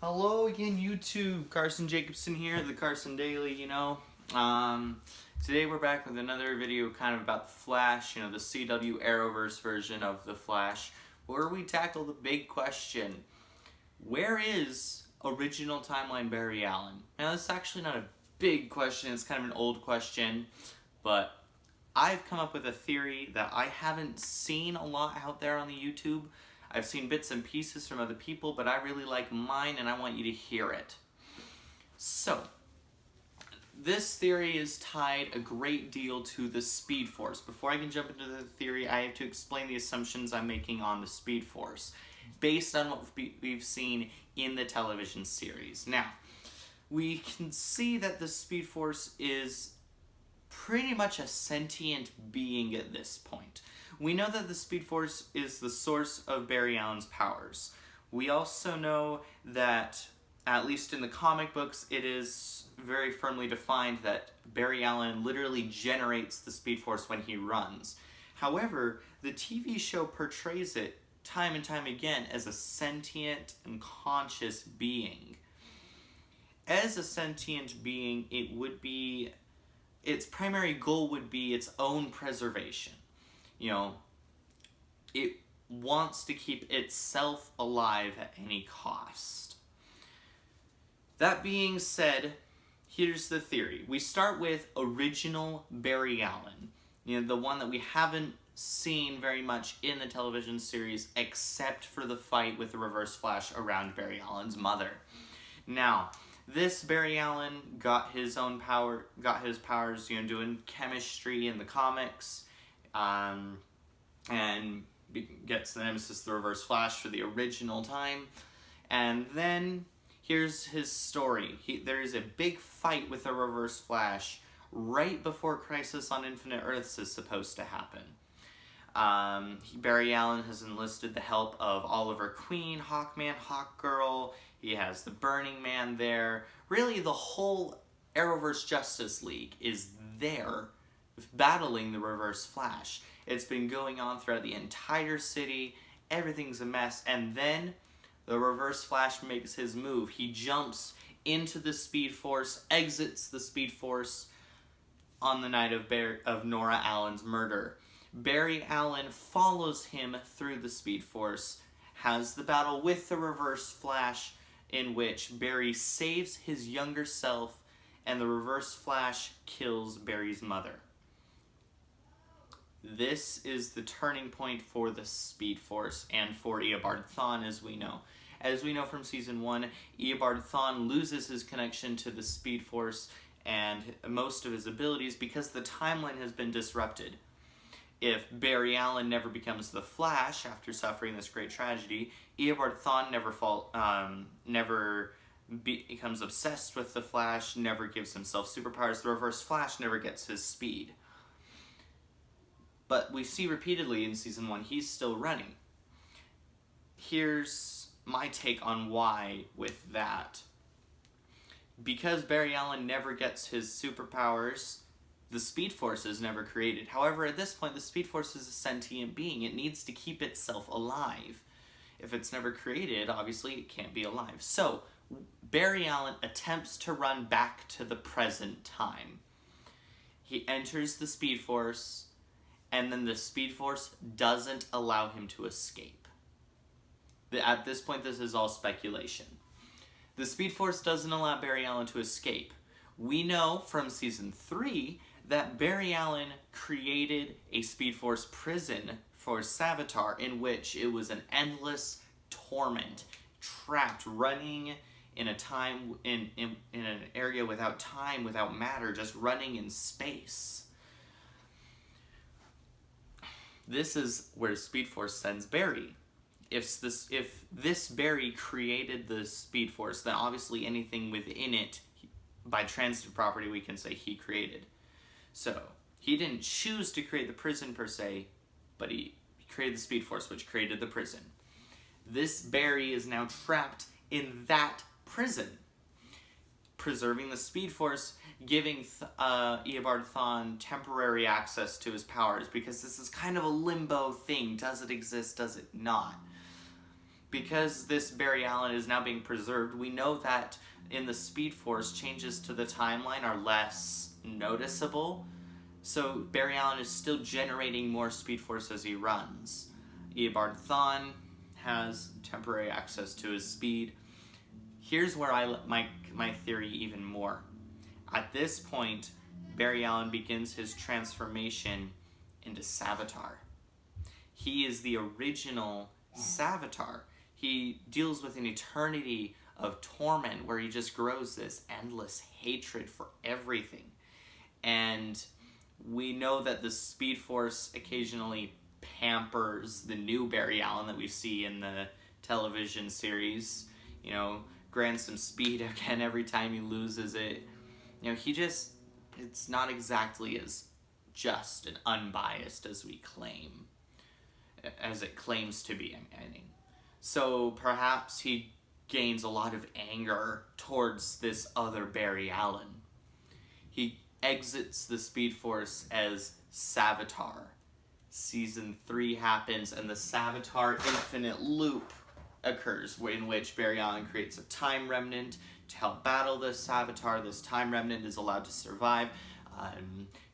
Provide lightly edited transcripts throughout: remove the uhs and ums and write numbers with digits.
Hello again, YouTube. Carson Jacobson here, the Carson Daily. Today we're back with another video kind of about the Flash, the CW Arrowverse version of the Flash, where we tackle the big question: where is original timeline Barry Allen? Now, this is actually not a big question, it's kind of an old question, but I've come up with a theory that I haven't seen a lot out there on the YouTube. I've seen bits and pieces from other people, but I really like mine and I want you to hear it. So, this theory is tied a great deal to the Speed Force. Before I can jump into the theory, I have to explain the assumptions I'm making on the Speed Force, based on what we've seen in the television series. Now, we can see that the Speed Force is pretty much a sentient being at this point. We know that the Speed Force is the source of Barry Allen's powers. We also know that, at least in the comic books, it is very firmly defined that Barry Allen literally generates the Speed Force when he runs. However, the TV show portrays it time and time again as a sentient and conscious being. As a sentient being, its primary goal would be its own preservation. It wants to keep itself alive at any cost. That being said, here's the theory. We start with original Barry Allen. The one that we haven't seen very much in the television series except for the fight with the Reverse Flash around Barry Allen's mother. Now, this Barry Allen got his powers, doing chemistry in the comics, and gets the nemesis, the Reverse Flash, for the original time. And then, here's his story. There is a big fight with the Reverse Flash right before Crisis on Infinite Earths is supposed to happen. Barry Allen has enlisted the help of Oliver Queen, Hawkman, Hawkgirl. He has the Burning Man there. Really, the whole Arrowverse Justice League is there battling the Reverse Flash. It's been going on throughout the entire city. Everything's a mess. And then the Reverse Flash makes his move. He jumps into the Speed Force, exits the Speed Force on the night of Nora Allen's murder. Barry Allen follows him through the Speed Force, has the battle with the Reverse Flash, in which Barry saves his younger self, and the Reverse Flash kills Barry's mother. This is the turning point for the Speed Force and for Eobard Thawne, as we know. As we know from Season 1, Eobard Thawne loses his connection to the Speed Force and most of his abilities because the timeline has been disrupted. If Barry Allen never becomes the Flash after suffering this great tragedy, Eobard Thawne never becomes obsessed with the Flash, never gives himself superpowers. The Reverse Flash never gets his speed. But we see repeatedly in Season 1, he's still running. Here's my take on why with that. Because Barry Allen never gets his superpowers, the Speed Force is never created. However, at this point, the Speed Force is a sentient being. It needs to keep itself alive. If it's never created, obviously it can't be alive. So, Barry Allen attempts to run back to the present time. He enters the Speed Force, and then the Speed Force doesn't allow him to escape. At this point, this is all speculation. The Speed Force doesn't allow Barry Allen to escape. We know from Season 3 that Barry Allen created a Speed Force prison for Savitar, in which it was an endless torment, trapped, running in an area without time, without matter, just running in space. This is where Speed Force sends Barry. If this Barry created the Speed Force, then obviously anything within it, by transitive property, we can say he created. So, he didn't choose to create the prison per se, but he created the Speed Force, which created the prison. This Barry is now trapped in that prison, preserving the Speed Force, giving Eobard Thawne temporary access to his powers, because this is kind of a limbo thing. Does it exist? Does it not? because this Barry Allen is now being preserved, we know that in the Speed Force, changes to the timeline are less noticeable. So Barry Allen is still generating more Speed Force as he runs. Eobard Thawne has temporary access to his speed. Here's where I like my theory even more. At this point, Barry Allen begins his transformation into Savitar. He is the original Savitar. He deals with an eternity of torment where he just grows this endless hatred for everything. And we know that the Speed Force occasionally pampers the new Barry Allen that we see in the television series. You know, grants him speed again every time he loses it. You know, it's not exactly as just and unbiased as we claim, as it claims to be, I mean. So perhaps he gains a lot of anger towards this other Barry Allen. He exits the Speed Force as Savitar. Season 3 happens and the Savitar infinite loop occurs, in which Barry Allen creates a time remnant to help battle this Savitar. This time remnant is allowed to survive,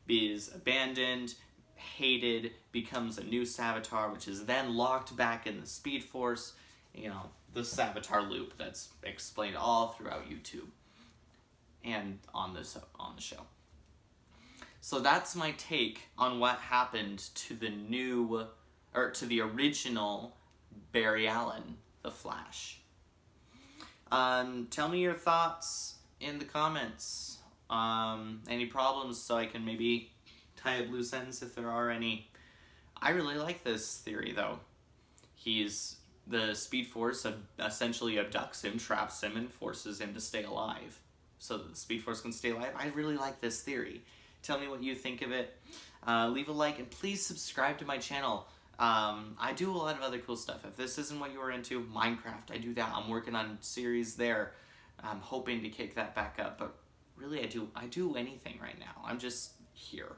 is abandoned, hated, becomes a new Savitar, which is then locked back in the Speed Force. You know, the Savitar loop that's explained all throughout YouTube and on the show. So that's my take on what happened to the original Barry Allen, the Flash. Tell me your thoughts in the comments. Any problems, so I can maybe tie up loose ends if there are any. I really like this theory, though. The Speed Force essentially abducts him, traps him, and forces him to stay alive, so that the Speed Force can stay alive. I really like this theory. Tell me what you think of it. Leave a like, and please subscribe to my channel. I do a lot of other cool stuff. If this isn't what you were into, Minecraft, I do that. I'm working on series there. I'm hoping to kick that back up, but really I do anything right now. I'm just here.